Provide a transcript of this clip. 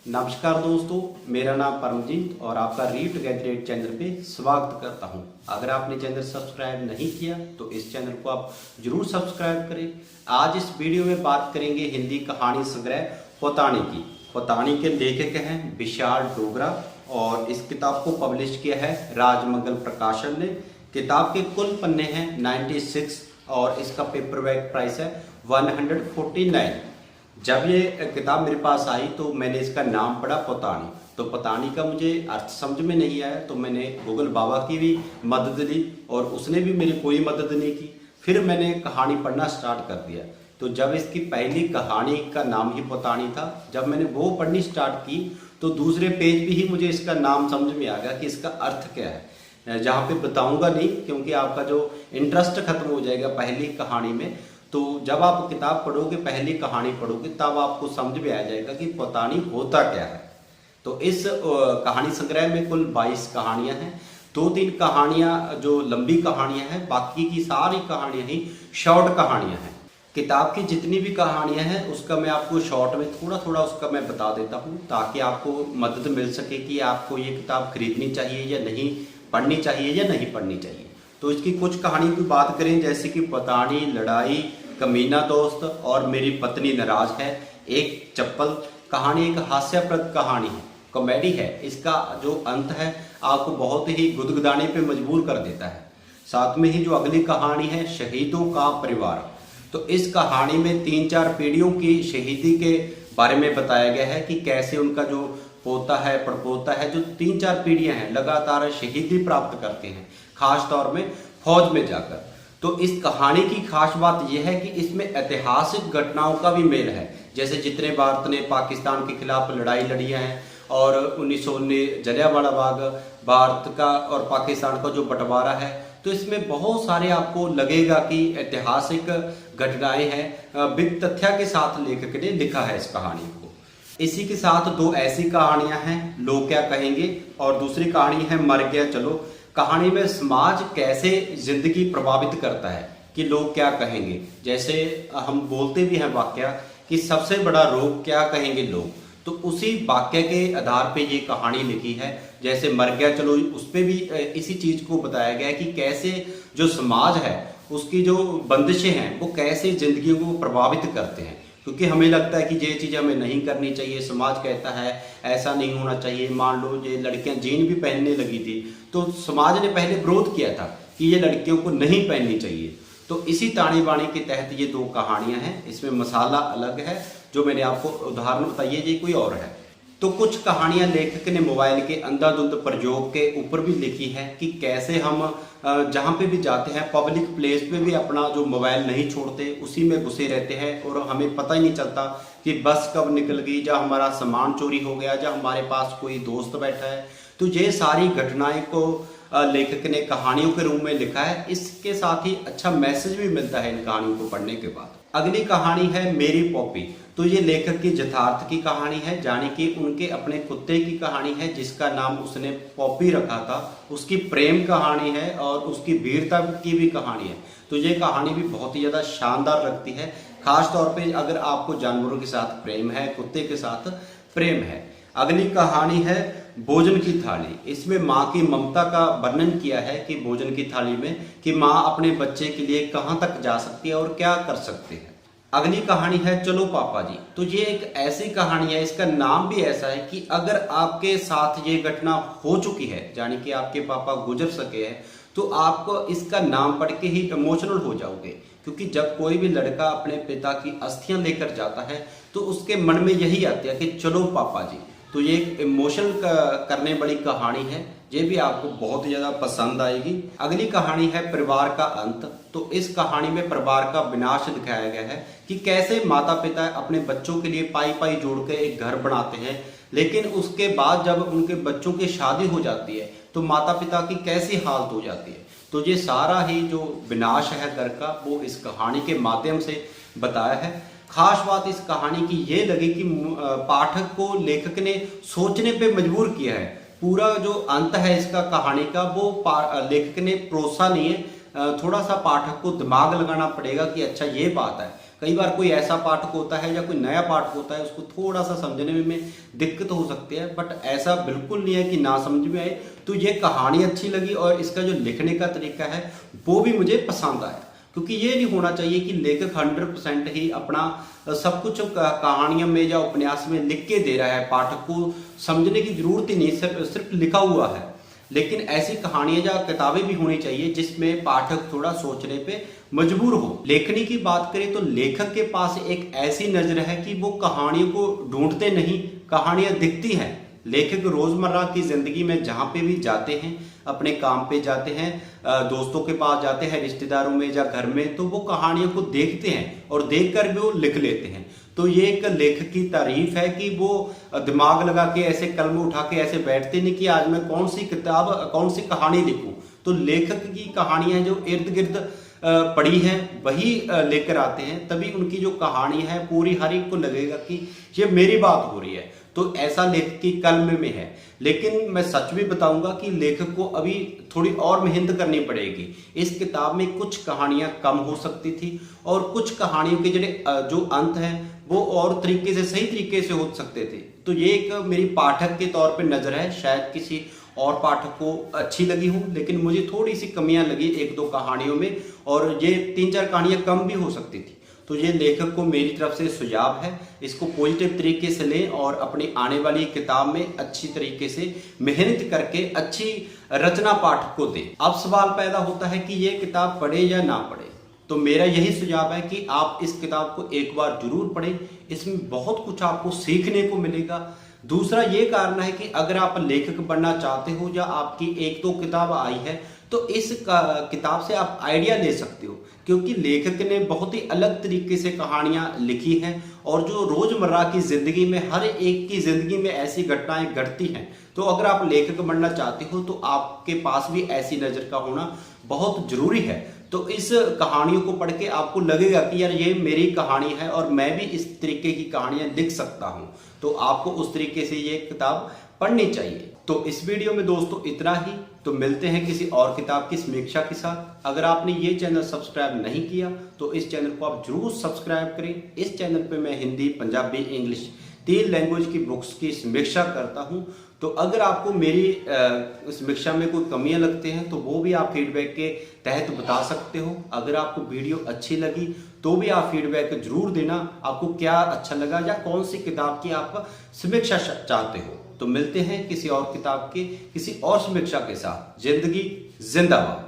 नमस्कार दोस्तों, मेरा नाम परमजीत और आपका read to get rate channel पे स्वागत करता हूं। अगर आपने चैनल सब्सक्राइब नहीं किया तो इस चैनल को आप जरूर सब्सक्राइब करें। आज इस वीडियो में बात करेंगे हिंदी कहानी संग्रह पोतानी की। पोतानी के लेखक हैं विशाल डोगरा और इस किताब को पब्लिश किया है राजमंगल प्रकाशन ने। किताब के कुल पन्ने हैं 96 और इसका पेपरबैक प्राइस है 149। जब ये किताब मेरे पास आई तो मैंने इसका नाम पढ़ा पोतानी। तो पोतानी का मुझे अर्थ समझ में नहीं आया तो मैंने गूगल बाबा की भी मदद ली और उसने भी मेरी कोई मदद नहीं की। फिर मैंने कहानी पढ़ना स्टार्ट कर दिया। तो जब इसकी पहली कहानी का नाम ही पोतानी था, जब मैंने वो पढ़नी स्टार्ट की तो दूसरे पेज पे ही मुझे इसका नाम समझ में आ गया कि इसका अर्थ क्या है। जहाँ पे बताऊंगा नहीं क्योंकि आपका जो इंटरेस्ट खत्म हो जाएगा पहली कहानी में। तो जब आप किताब पढ़ोगे, पहली कहानी पढ़ोगे, तब आपको समझ में आ जाएगा कि पोतानी होता क्या है। तो इस कहानी संग्रह में कुल 22 कहानियां हैं। 2-3 कहानियां जो लंबी कहानियां हैं, बाकी की सारी कहानियां ही शॉर्ट कहानियां हैं। किताब की जितनी भी कहानियां हैं उसका मैं आपको शॉर्ट में थोड़ा थोड़ा उसका मैं बता देता हूँ ताकि आपको मदद मिल सके कि आपको ये किताब खरीदनी चाहिए या नहीं, पढ़नी चाहिए या नहीं पढ़नी चाहिए। तो इसकी कुछ कहानी की बात करें, जैसे कि पोतानी, लड़ाई, कमीना दोस्त और मेरी पत्नी नाराज है। एक चप्पल कहानी एक हास्यप्रद कहानी है, कॉमेडी है। इसका जो अंत है आपको बहुत ही गुदगुदाने पे मजबूर कर देता है। साथ में ही जो अगली कहानी है शहीदों का परिवार, तो इस कहानी में 3-4 पीढ़ियों की शहीदी के बारे में बताया गया है कि कैसे उनका जो पोता है, पड़पोता है, जो 3-4 पीढ़ियां हैं लगातार शहीदी प्राप्त करते हैं, खास तौर में फौज में जाकर। तो इस कहानी की खास बात यह है कि इसमें ऐतिहासिक घटनाओं का भी मेल है। जैसे जितने भारत ने पाकिस्तान के खिलाफ लड़ाई लड़ी है और 1919 जलियांवाला बाग, भारत का और पाकिस्तान का जो बंटवारा है, तो इसमें बहुत सारे आपको लगेगा कि ऐतिहासिक घटनाएं हैं। बिग तथ्य के साथ लेखक ने लिखा है इस कहानी को। इसी के साथ 2 ऐसी कहानियां हैं, लोग क्या कहेंगे, और दूसरी कहानी है मर गया चलो। कहानी में समाज कैसे जिंदगी प्रभावित करता है कि लोग क्या कहेंगे। जैसे हम बोलते भी हैं वाक्य कि सबसे बड़ा रोग क्या कहेंगे लोग, तो उसी वाक्य के आधार पे ये कहानी लिखी है। जैसे मर गया चलो, उस पे भी इसी चीज को बताया गया है कि कैसे जो समाज है उसकी जो बंदिशें हैं वो कैसे जिंदगी को प्रभावित करते हैं। क्योंकि हमें लगता है कि ये चीज़ हमें नहीं करनी चाहिए, समाज कहता है ऐसा नहीं होना चाहिए। मान लो ये लड़कियां जीन भी पहनने लगी थी तो समाज ने पहले विरोध किया था कि ये लड़कियों को नहीं पहननी चाहिए। तो इसी तानी बानी के तहत ये 2 कहानियां हैं। इसमें मसाला अलग है, जो मैंने आपको उदाहरण बताई है, ये कोई और है। तो कुछ कहानियां लेखक ने मोबाइल के अंधाधुंध प्रयोग के ऊपर भी लिखी है कि कैसे हम जहाँ पे भी जाते हैं पब्लिक प्लेस पे भी अपना जो मोबाइल नहीं छोड़ते, उसी में घुसे रहते हैं और हमें पता ही नहीं चलता कि बस कब निकल गई, या हमारा सामान चोरी हो गया, या हमारे पास कोई दोस्त बैठा है। तो ये सारी घटनाएं को लेखक ने कहानियों के रूप में लिखा है। इसके साथ ही अच्छा मैसेज भी मिलता है इन कहानियों को पढ़ने के बाद। अगली कहानी है मेरी पॉपी। तो ये लेखक की यथार्थ की कहानी है, यानी कि उनके अपने कुत्ते की कहानी है जिसका नाम उसने पॉपी रखा था। उसकी प्रेम कहानी है और उसकी वीरता की भी कहानी है। तो ये कहानी भी बहुत ही ज़्यादा शानदार लगती है, खास तौर पे अगर आपको जानवरों के साथ प्रेम है, कुत्ते के साथ प्रेम है। अगली कहानी है भोजन की थाली। इसमें माँ की ममता का वर्णन किया है कि भोजन की थाली में कि माँ अपने बच्चे के लिए कहाँ तक जा सकती है और क्या कर सकते हैं। अगली कहानी है चलो पापा जी। तो ये एक ऐसी कहानी है, इसका नाम भी ऐसा है कि अगर आपके साथ ये घटना हो चुकी है, यानी कि आपके पापा गुजर सके हैं, तो आप इसका नाम पढ़ के ही इमोशनल हो जाओगे। क्योंकि जब कोई भी लड़का अपने पिता की अस्थियां लेकर जाता है तो उसके मन में यही आता है कि चलो पापा जी। तो ये एक इमोशनल करने वाली कहानी है, ये भी आपको बहुत ही ज्यादा पसंद आएगी। अगली कहानी है परिवार का अंत। तो इस कहानी में परिवार का विनाश दिखाया गया है कि कैसे माता पिता अपने बच्चों के लिए पाई पाई जोड़ के एक घर बनाते हैं, लेकिन उसके बाद जब उनके बच्चों की शादी हो जाती है तो माता पिता की कैसी हालत हो जाती है। तो ये सारा ही जो विनाश है घर का, वो इस कहानी के माध्यम से बताया है। खास बात इस कहानी की ये लगी कि पाठक को लेखक ने सोचने पे मजबूर किया है। पूरा जो अंत है इसका कहानी का वो लेखक ने परोसा नहीं है, थोड़ा सा पाठक को दिमाग लगाना पड़ेगा कि अच्छा ये बात है। कई बार कोई ऐसा पाठक होता है या कोई नया पाठक होता है, उसको थोड़ा सा समझने में दिक्कत हो सकती है, बट ऐसा बिल्कुल नहीं है कि ना समझ में आए। तो ये कहानी अच्छी लगी और इसका जो लिखने का तरीका है वो भी मुझे पसंद आया, क्योंकि ये नहीं होना चाहिए कि लेखक 100% ही अपना सब कुछ कहानियों में या उपन्यास में लिख के दे रहा है, पाठक को समझने की जरूरत ही नहीं, सिर्फ लिखा हुआ है। लेकिन ऐसी कहानियां या किताबें भी होनी चाहिए जिसमें पाठक थोड़ा सोचने पे मजबूर हो। लेखनी की बात करें तो लेखक के पास एक ऐसी नजर है कि वो कहानियों को ढूंढते नहीं, कहानियां दिखती हैं। लेखक रोजमर्रा की जिंदगी में जहां पे भी जाते हैं, अपने काम पे जाते हैं, दोस्तों के पास जाते हैं, रिश्तेदारों में या घर में, तो वो कहानियों को देखते हैं और देखकर भी वो लिख लेते हैं। तो ये एक लेखक की तारीफ है कि वो दिमाग लगा के ऐसे कलम उठा के ऐसे बैठते नहीं कि आज मैं कौन सी किताब, कौन सी कहानी लिखूं। तो लेखक की कहानियां जो इर्द गिर्द पड़ी हैं वही लेकर आते हैं, तभी उनकी जो कहानी है पूरी हर एक को लगेगा कि ये मेरी बात हो रही है। तो ऐसा लेखक की कलम में है। लेकिन मैं सच भी बताऊंगा कि लेखक को अभी थोड़ी और मेहनत करनी पड़ेगी। इस किताब में कुछ कहानियां कम हो सकती थी और कुछ कहानियों के जो अंत हैं वो और तरीके से, सही तरीके से हो सकते थे। तो ये एक मेरी पाठक के तौर पे नजर है, शायद किसी और पाठक को अच्छी लगी हो, लेकिन मुझे थोड़ी सी कमियां लगी 1-2 कहानियों में, और ये 3-4 कहानियां कम भी हो सकती थी। तो ये लेखक को मेरी तरफ से सुझाव है, इसको पॉजिटिव तरीके से लें और अपनी आने वाली किताब में अच्छी तरीके से मेहनत करके अच्छी रचना पाठक को दें। अब सवाल पैदा होता है कि ये किताब पढ़े या ना पढ़े। तो मेरा यही सुझाव है कि आप इस किताब को एक बार जरूर पढ़ें, इसमें बहुत कुछ आपको सीखने को मिलेगा। दूसरा ये कारण है कि अगर आप लेखक बनना चाहते हो या आपकी 1-2 किताब आई है तो इस किताब से आप आइडिया ले सकते हो, क्योंकि लेखक ने बहुत ही अलग तरीके से कहानियां लिखी हैं और जो रोजमर्रा की जिंदगी में हर एक की जिंदगी में ऐसी घटनाएं घटती हैं। तो अगर आप लेखक बनना चाहते हो तो आपके पास भी ऐसी नजर का होना बहुत जरूरी है। तो इस कहानियों को पढ़ के आपको लगेगा कि यार ये मेरी कहानी है और मैं भी इस तरीके की कहानियां लिख सकता हूं। तो आपको उस तरीके से ये किताब पढ़नी चाहिए। तो इस वीडियो में दोस्तों इतना ही। तो मिलते हैं किसी और किताब की समीक्षा के साथ। अगर आपने ये चैनल सब्सक्राइब नहीं किया तो इस चैनल को आप जरूर सब्सक्राइब करें। इस चैनल पे मैं हिंदी, पंजाबी, इंग्लिश 3 लैंग्वेज की बुक्स की समीक्षा करता हूं। तो अगर आपको मेरी समीक्षा में कोई कमियां लगते हैं तो वो भी आप फीडबैक के तहत बता सकते हो। अगर आपको वीडियो अच्छी लगी तो भी आप फीडबैक जरूर देना, आपको क्या अच्छा लगा या कौन सी किताब की आप समीक्षा चाहते हो। तो मिलते हैं किसी और किताब के किसी और समीक्षा के साथ। जिंदगी जिंदाबाद।